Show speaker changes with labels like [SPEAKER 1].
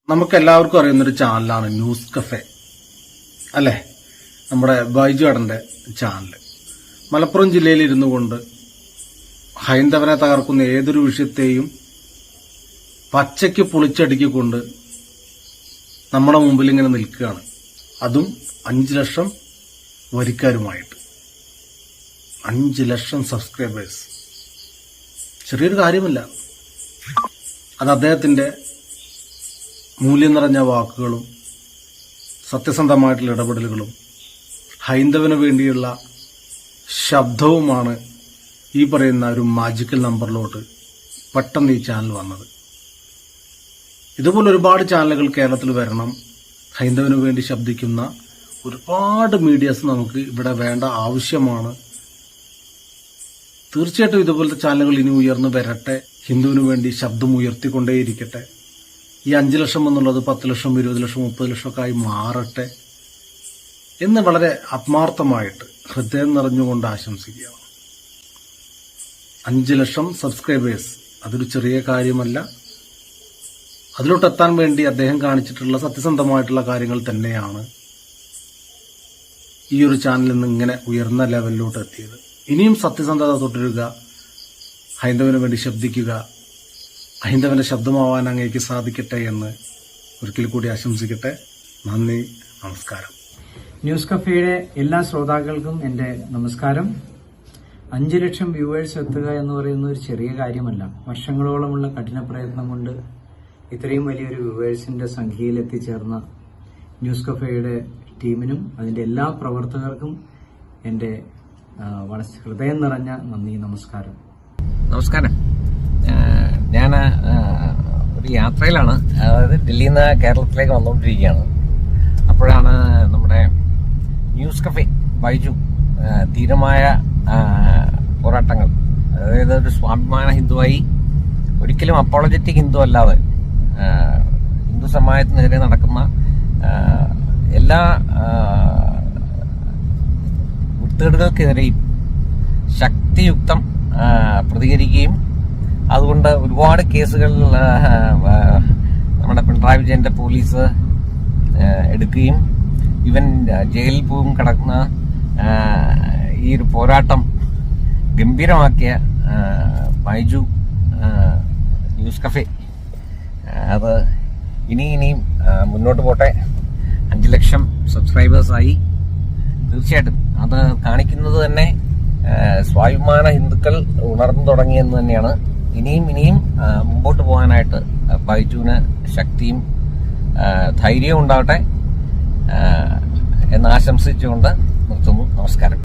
[SPEAKER 1] നമുക്ക് എല്ലാവർക്കും അറിയുന്നൊരു ചാനലാണ് ന്യൂസ് കഫേ അല്ലേ? നമ്മുടെ ബൈജു ഏട്ടന്റെ ചാനൽ. മലപ്പുറം ജില്ലയിൽ ഇരുന്നു കൊണ്ട് ഹൈന്ദവനെ തകർക്കുന്ന ഏതൊരു വിഷയത്തെയും പച്ചയ്ക്ക് പൊളിച്ചടുക്കിക്കൊണ്ട് നമ്മുടെ മുമ്പിൽ ഇങ്ങനെ നിൽക്കുകയാണ്. അതും 5 ലക്ഷം വരിക്കാരുമായിട്ട്. 5 ലക്ഷം സബ്സ്ക്രൈബേഴ്സ് ചെറിയൊരു കാര്യമല്ല. അത് അദ്ദേഹത്തിന്റെ മൂല്യം നിറഞ്ഞ വാക്കുകളും സത്യസന്ധമായിട്ടുള്ള ഇടപെടലുകളും ഹൈന്ദവന് വേണ്ടിയുള്ള ശബ്ദവുമാണ് ഈ പറയുന്ന ഒരു മാജിക്കൽ നമ്പറിലോട്ട് പെട്ടെന്ന് ഈ ചാനൽ വന്നത്. ഇതുപോലെ ഒരുപാട് ചാനലുകൾ കേരളത്തിൽ വരണം. ഹൈന്ദവന് വേണ്ടി ശബ്ദിക്കുന്ന ഒരുപാട് മീഡിയാസ് നമുക്ക് ഇവിടെ വേണ്ട ആവശ്യമാണ്. തീർച്ചയായിട്ടും ഇതുപോലത്തെ ചാനലുകൾ ഇനി ഉയർന്നു വരട്ടെ. ഹിന്ദുവിന് വേണ്ടി ശബ്ദം ഉയർത്തിക്കൊണ്ടേയിരിക്കട്ടെ. ഈ 5 ലക്ഷം എന്നുള്ളത് 10 ലക്ഷം 20 ലക്ഷം 30 ലക്ഷം ഒക്കെ ആയി മാറട്ടെ എന്ന് വളരെ ആത്മാർത്ഥമായിട്ട് ഹൃദയം നിറഞ്ഞുകൊണ്ട് ആശംസിക്കുകയാണ്. 5 ലക്ഷം സബ്സ്ക്രൈബേഴ്സ് അതൊരു ചെറിയ കാര്യമല്ല. അതിലോട്ടെത്താൻ വേണ്ടി അദ്ദേഹം കാണിച്ചിട്ടുള്ള സത്യസന്ധമായിട്ടുള്ള കാര്യങ്ങൾ തന്നെയാണ് ഈ ഒരു ചാനലിൽ നിന്ന് ഇങ്ങനെ ഉയർന്ന ലെവലിലോട്ട് എത്തിയത്. ഇനിയും സത്യസന്ധത തുടരുക, ഹൈന്ദവന് വേണ്ടി ശബ്ദിക്കുക, ഹൈന്ദവന്റെ ശബ്ദമാവാൻ അങ്ങേക്ക് സാധിക്കട്ടെ എന്ന് ഒരിക്കൽ കൂടി ആശംസിക്കട്ടെ. നന്ദി, നമസ്കാരം.
[SPEAKER 2] ന്യൂസ് കഫേയുടെ എല്ലാ ശ്രോതാക്കൾക്കും എന്റെ നമസ്കാരം. 5 ലക്ഷം വ്യൂവേഴ്സ് എത്തുക എന്ന് പറയുന്ന ഒരു ചെറിയ കാര്യമല്ല. വർഷങ്ങളോളമുള്ള കഠിന പ്രയത്നം കൊണ്ട് ഇത്രയും വലിയൊരു വ്യൂവേഴ്സിന്റെ സംഖ്യയിൽ എത്തിച്ചേർന്ന ന്യൂസ് കഫേയുടെ ടീമിനും അതിന്റെ എല്ലാ പ്രവർത്തകർക്കും എന്റെ വളരെ ഹൃദയം നിറഞ്ഞ നന്ദി, നമസ്കാരം.
[SPEAKER 3] നമസ്കാരം. ഞാൻ ഒരു യാത്രയിലാണ്. അതായത് ഡൽഹിയിൽ നിന്ന് കേരളത്തിലേക്ക് വന്നുകൊണ്ടിരിക്കുകയാണ്. അപ്പോഴാണ് നമ്മുടെ ന്യൂസ് കഫേ ബൈജു ധീരമായ പോരാട്ടങ്ങൾ, അതായത് ഒരു സ്വാഭിമാന ഹിന്ദുവായി, ഒരിക്കലും അപ്പോളജറ്റിക് ഹിന്ദു അല്ലാതെ ഹിന്ദു സമാജത്തിനെതിരെ നടക്കുന്ന എല്ലാ വൃത്തികേടുകൾക്കെതിരെയും ശക്തിയുക്തം പ്രതികരിക്കുകയും അതുകൊണ്ട് ഒരുപാട് കേസുകൾ നമ്മുടെ പിണറായി വിജയന്റെ പോലീസ് എടുക്കുകയും ഇവൻ ജയിലിൽ പോലും കിടക്കുന്ന ഈ ഒരു പോരാട്ടം ഗംഭീരമാക്കിയ ബൈജു ന്യൂസ് കഫേ അത് ഇനിയും മുന്നോട്ട് പോട്ടെ. 5 ലക്ഷം സബ്സ്ക്രൈബേഴ്സായി. തീർച്ചയായിട്ടും അത് കാണിക്കുന്നത് തന്നെ സ്വാഭിമാന ഹിന്ദുക്കൾ ഉണർന്നു തുടങ്ങിയെന്ന് തന്നെയാണ്. ഇനിയും മുമ്പോട്ട് പോകാനായിട്ട് ബൈജുവിന് ശക്തിയും ധൈര്യവും ഉണ്ടാവട്ടെ എന്ന് ആശംസിച്ചുകൊണ്ട് നിർത്തുന്നു. നമസ്കാരം.